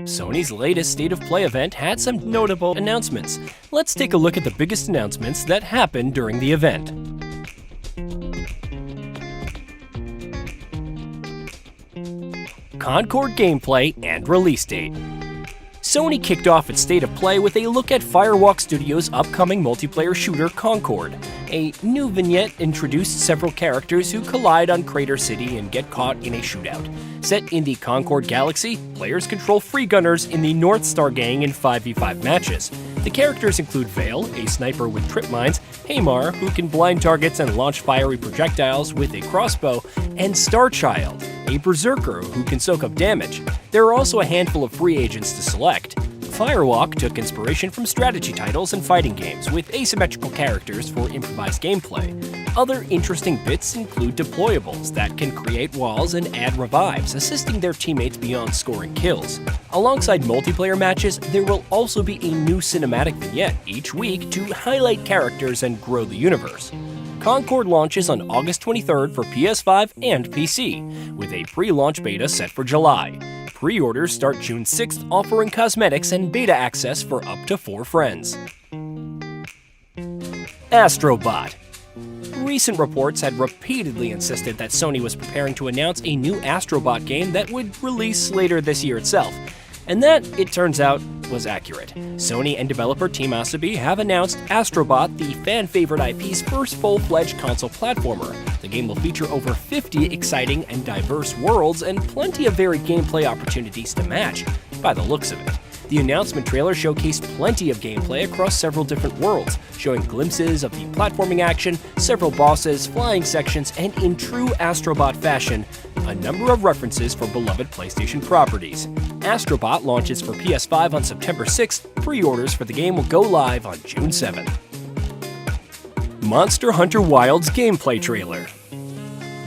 Sony's latest State of Play event had some notable announcements. Let's take a look at the biggest announcements that happened during the event. Concord gameplay and release date. Sony kicked off its State of Play with a look at Firewalk Studios' upcoming multiplayer shooter Concord. A new vignette introduced several characters who collide on Crater City and get caught in a shootout. Set in the Concord Galaxy, players control free gunners in the North Star Gang in 5v5 matches. The characters include Vale, a sniper with trip mines, Hamar, who can blind targets and launch fiery projectiles with a crossbow, and Starchild, a berserker who can soak up damage. There are also a handful of free agents to select. Firewalk took inspiration from strategy titles and fighting games, with asymmetrical characters for improvised gameplay. Other interesting bits include deployables that can create walls and add revives, assisting their teammates beyond scoring kills. Alongside multiplayer matches, there will also be a new cinematic vignette each week to highlight characters and grow the universe. Concord launches on August 23rd for PS5 and PC, with a pre-launch beta set for July. Pre-orders start June 6th, offering cosmetics and beta access for up to 4 friends. Astrobot. Recent reports had repeatedly insisted that Sony was preparing to announce a new Astrobot game that would release later this year itself. And that, it turns out, was accurate. Sony and developer Team Asobi have announced Astrobot, the fan-favorite IP's first full-fledged console platformer. The game will feature over 50 exciting and diverse worlds and plenty of varied gameplay opportunities to match, by the looks of it. The announcement trailer showcased plenty of gameplay across several different worlds, showing glimpses of the platforming action, several bosses, flying sections, and in true Astrobot fashion, a number of references for beloved PlayStation properties. Astrobot launches for PS5 on September 6th. Pre-orders for the game will go live on June 7th. Monster Hunter Wilds gameplay trailer.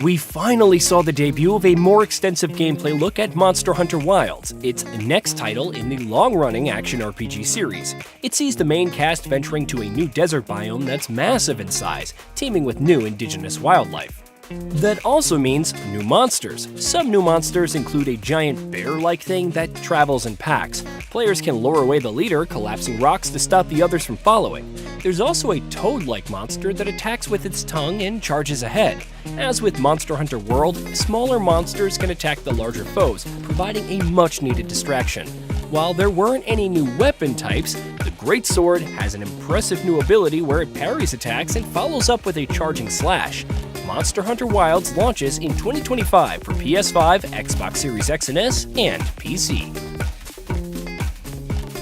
We finally saw the debut of a more extensive gameplay look at Monster Hunter Wilds, its next title in the long-running action RPG series. It sees the main cast venturing to a new desert biome that's massive in size, teeming with new indigenous wildlife. That also means new monsters. Some new monsters include a giant bear-like thing that travels in packs. Players can lure away the leader, collapsing rocks to stop the others from following. There's also a toad-like monster that attacks with its tongue and charges ahead. As with Monster Hunter World, smaller monsters can attack the larger foes, providing a much-needed distraction. While there weren't any new weapon types, the Greatsword has an impressive new ability where it parries attacks and follows up with a charging slash. Monster Hunter Wilds launches in 2025 for PS5, Xbox Series X and S, and PC.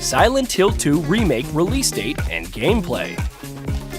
Silent Hill 2 Remake release date and gameplay.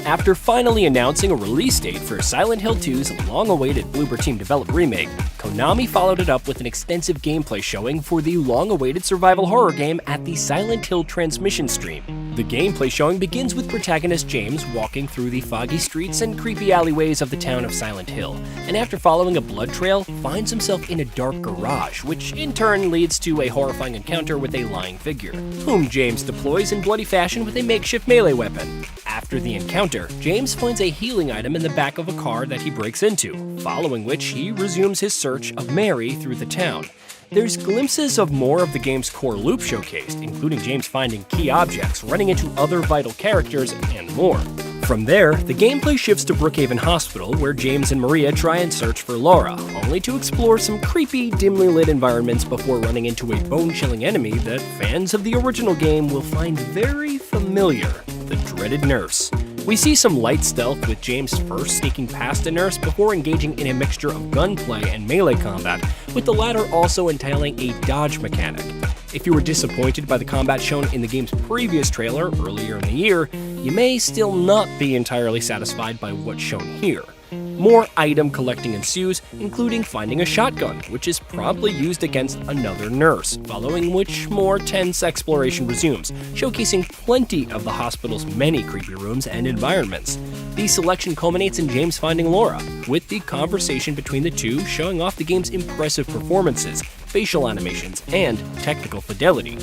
After finally announcing a release date for Silent Hill 2's long-awaited Bloober Team developed remake, Konami followed it up with an extensive gameplay showing for the long-awaited survival horror game at the Silent Hill Transmission stream. The gameplay showing begins with protagonist James walking through the foggy streets and creepy alleyways of the town of Silent Hill, and after following a blood trail, finds himself in a dark garage, which in turn leads to a horrifying encounter with a lying figure, whom James deploys in bloody fashion with a makeshift melee weapon. After the encounter, James finds a healing item in the back of a car that he breaks into, following which he resumes his search of Mary through the town. There's glimpses of more of the game's core loop showcased, including James finding key objects, running into other vital characters, and more. From there, the gameplay shifts to Brookhaven Hospital, where James and Maria try and search for Laura, only to explore some creepy, dimly lit environments before running into a bone-chilling enemy that fans of the original game will find very familiar: the dreaded Nurse. We see some light stealth with James first sneaking past a nurse before engaging in a mixture of gunplay and melee combat, with the latter also entailing a dodge mechanic. If you were disappointed by the combat shown in the game's previous trailer earlier in the year, you may still not be entirely satisfied by what's shown here. More item collecting ensues, including finding a shotgun, which is promptly used against another nurse, following which more tense exploration resumes, showcasing plenty of the hospital's many creepy rooms and environments. The selection culminates in James finding Laura, with the conversation between the two showing off the game's impressive performances, facial animations, and technical fidelity.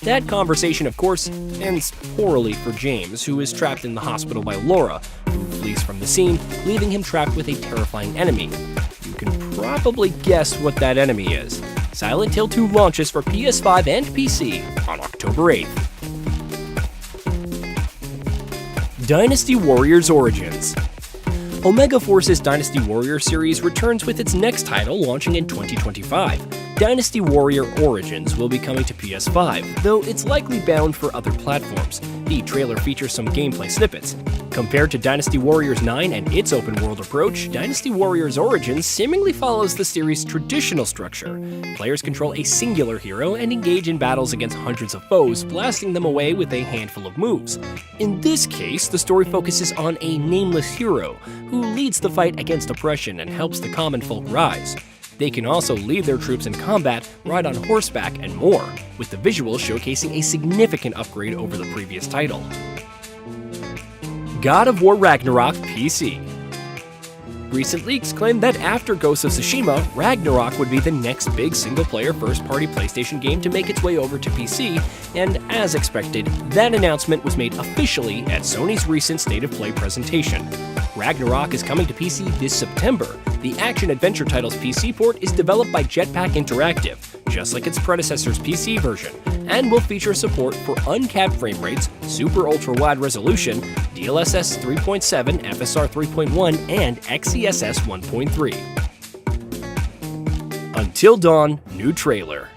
That conversation, of course, ends poorly for James, who is trapped in the hospital by Laura, who flees from the scene, leaving him trapped with a terrifying enemy. You can probably guess what that enemy is. Silent Hill 2 launches for PS5 and PC on October 8th. Dynasty Warriors Origins. Omega Force's Dynasty Warrior series returns with its next title launching in 2025. Dynasty Warrior Origins will be coming to PS5, though it's likely bound for other platforms. The trailer features some gameplay snippets. Compared to Dynasty Warriors 9 and its open-world approach, Dynasty Warriors Origins seemingly follows the series' traditional structure. Players control a singular hero and engage in battles against hundreds of foes, blasting them away with a handful of moves. In this case, the story focuses on a nameless hero who leads the fight against oppression and helps the common folk rise. They can also lead their troops in combat, ride on horseback, and more, with the visuals showcasing a significant upgrade over the previous title. God of War Ragnarok PC. Recent leaks claimed that after Ghost of Tsushima, Ragnarok would be the next big single-player first-party PlayStation game to make its way over to PC, and as expected, that announcement was made officially at Sony's recent State of Play presentation. Ragnarok is coming to PC this September. The action-adventure title's PC port is developed by Jetpack Interactive, just like its predecessor's PC version, and will feature support for uncapped frame rates, super ultra-wide resolution, DLSS 3.7, FSR 3.1, and XeSS 1.3. Until Dawn new trailer.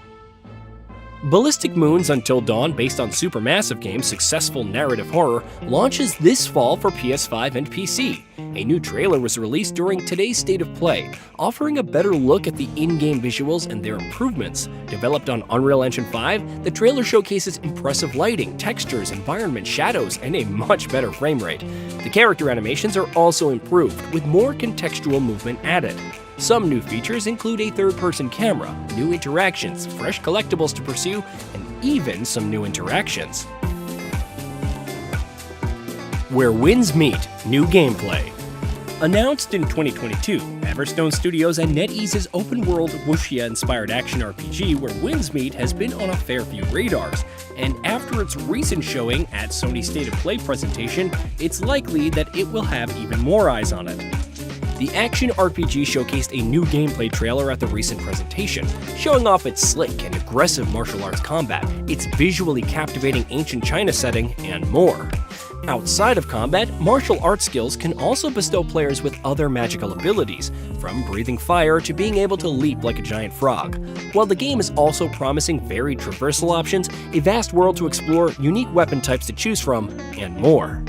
Ballistic Moon's Until Dawn, based on Supermassive Games' successful narrative horror, launches this fall for PS5 and PC. A new trailer was released during today's State of Play, offering a better look at the in-game visuals and their improvements. Developed on Unreal Engine 5, the trailer showcases impressive lighting, textures, environment, shadows, and a much better frame rate. The character animations are also improved, with more contextual movement added. Some new features include a third-person camera, new interactions, fresh collectibles to pursue, and even some new interactions. Where Winds Meet new gameplay. Announced in 2022, Everstone Studios and NetEase's open-world wuxia-inspired action RPG Where Winds Meet has been on a fair few radars, and after its recent showing at Sony's State of Play presentation, it's likely that it will have even more eyes on it. The action RPG showcased a new gameplay trailer at the recent presentation, showing off its slick and aggressive martial arts combat, its visually captivating ancient China setting, and more. Outside of combat, martial arts skills can also bestow players with other magical abilities, from breathing fire to being able to leap like a giant frog. While the game is also promising varied traversal options, a vast world to explore, unique weapon types to choose from, and more.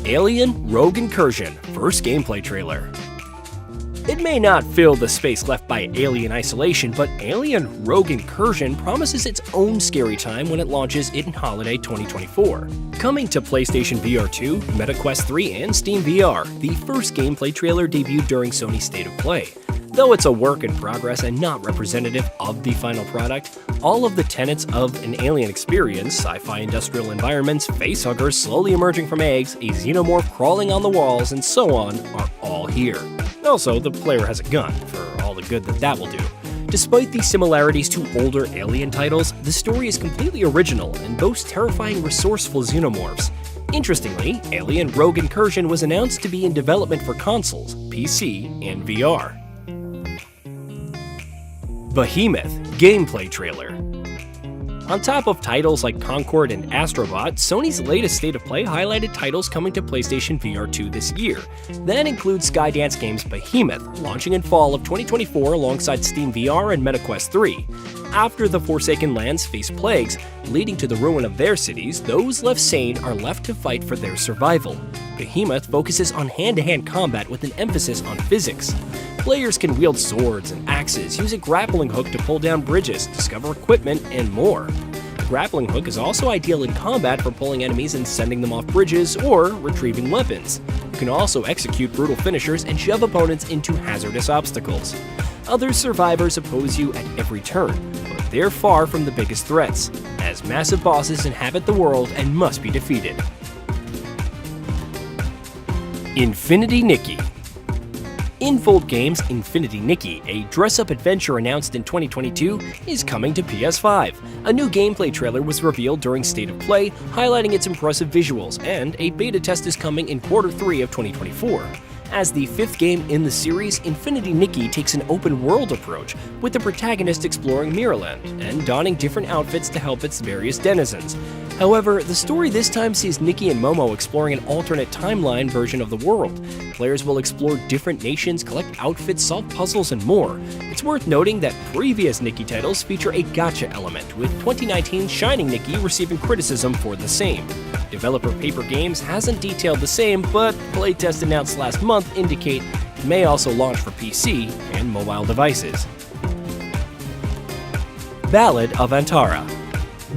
Alien: Rogue Incursion first gameplay trailer. It may not fill the space left by Alien Isolation, but Alien: Rogue Incursion promises its own scary time when it launches in holiday 2024. Coming to PlayStation VR 2, MetaQuest 3, and Steam VR, the first gameplay trailer debuted during Sony's State of Play. Though it's a work in progress and not representative of the final product, all of the tenets of an alien experience, sci-fi industrial environments, facehuggers slowly emerging from eggs, a xenomorph crawling on the walls, and so on, are all here. Also, the player has a gun, for all the good that will do. Despite the similarities to older Alien titles, the story is completely original and boasts terrifying, resourceful xenomorphs. Interestingly, Alien: Rogue Incursion was announced to be in development for consoles, PC, and VR. Behemoth gameplay trailer. On top of titles like Concord and Astrobot, Sony's latest State of Play highlighted titles coming to PlayStation VR 2 this year. That includes Skydance Games' Behemoth, launching in fall of 2024 alongside Steam VR and MetaQuest 3. After the Forsaken Lands face plagues, leading to the ruin of their cities, those left sane are left to fight for their survival. Behemoth focuses on hand-to-hand combat with an emphasis on physics. Players can wield swords and axes, use a grappling hook to pull down bridges, discover equipment, and more. The grappling hook is also ideal in combat for pulling enemies and sending them off bridges or retrieving weapons. You can also execute brutal finishers and shove opponents into hazardous obstacles. Other survivors oppose you at every turn, but they're far from the biggest threats, as massive bosses inhabit the world and must be defeated. Infinity Nikki. Infold Games' Infinity Nikki, a dress-up adventure announced in 2022, is coming to PS5. A new gameplay trailer was revealed during State of Play, highlighting its impressive visuals, and a beta test is coming in Q3 of 2024. As the fifth game in the series, Infinity Nikki takes an open-world approach, with the protagonist exploring Mirrorland and donning different outfits to help its various denizens. However, the story this time sees Nikki and Momo exploring an alternate timeline version of the world. Players will explore different nations, collect outfits, solve puzzles, and more. It's worth noting that previous Nikki titles feature a gacha element, with 2019's Shining Nikki receiving criticism for the same. Developer Paper Games hasn't detailed the same, but playtests announced last month indicate it may also launch for PC and mobile devices. Ballad of Antara.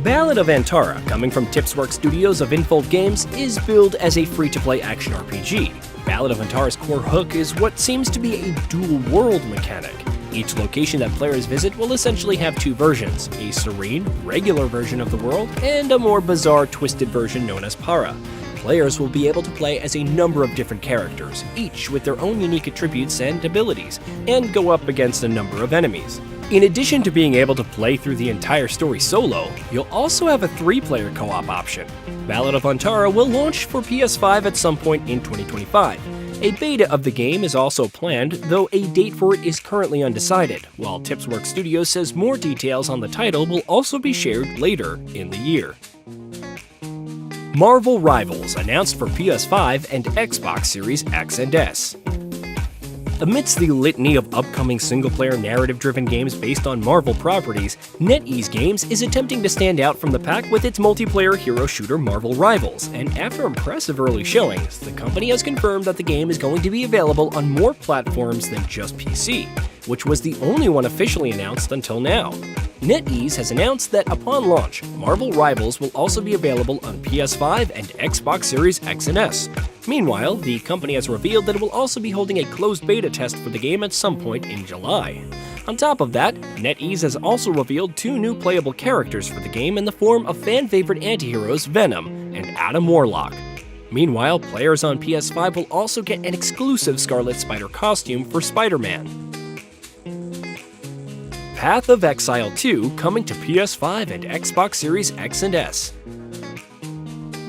Ballad of Antara, coming from Tipsworks Studios of Infold Games, is billed as a free-to-play action RPG. Ballad of Antara's core hook is what seems to be a dual-world mechanic. Each location that players visit will essentially have two versions, a serene, regular version of the world, and a more bizarre, twisted version known as Para. Players will be able to play as a number of different characters, each with their own unique attributes and abilities, and go up against a number of enemies. In addition to being able to play through the entire story solo, you'll also have a 3-player co-op option. Ballad of Antara will launch for PS5 at some point in 2025. A beta of the game is also planned, though a date for it is currently undecided, while Tipsworks Studios says more details on the title will also be shared later in the year. Marvel Rivals, announced for PS5 and Xbox Series X and S. Amidst the litany of upcoming single-player narrative-driven games based on Marvel properties, NetEase Games is attempting to stand out from the pack with its multiplayer hero shooter Marvel Rivals, and after impressive early showings, the company has confirmed that the game is going to be available on more platforms than just PC, which was the only one officially announced until now. NetEase has announced that upon launch, Marvel Rivals will also be available on PS5 and Xbox Series X and S. Meanwhile, the company has revealed that it will also be holding a closed beta test for the game at some point in July. On top of that, NetEase has also revealed 2 new playable characters for the game in the form of fan-favorite antiheroes Venom and Adam Warlock. Meanwhile, players on PS5 will also get an exclusive Scarlet Spider costume for Spider-Man. Path of Exile 2 coming to PS5 and Xbox Series X and S.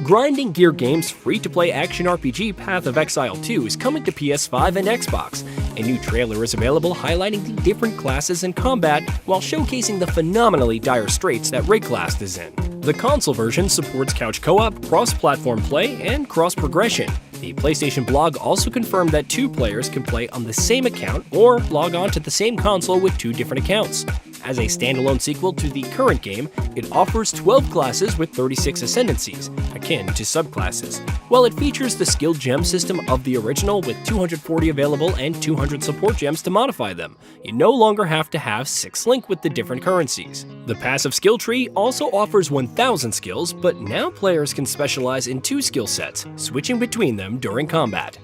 Grinding Gear Games' free-to-play action RPG Path of Exile 2 is coming to PS5 and Xbox. A new trailer is available highlighting the different classes and combat while showcasing the phenomenally dire straits that Rayclast is in. The console version supports couch co-op, cross-platform play, and cross-progression. The PlayStation blog also confirmed that 2 players can play on the same account or log on to the same console with 2 different accounts. As a standalone sequel to the current game, it offers 12 classes with 36 ascendancies, akin to subclasses, while it features the skill gem system of the original with 240 available and 200 support gems to modify them. You no longer have to have 6 link with the different currencies. The passive skill tree also offers 1,000 skills, but now players can specialize in 2 skill sets, switching between them during combat.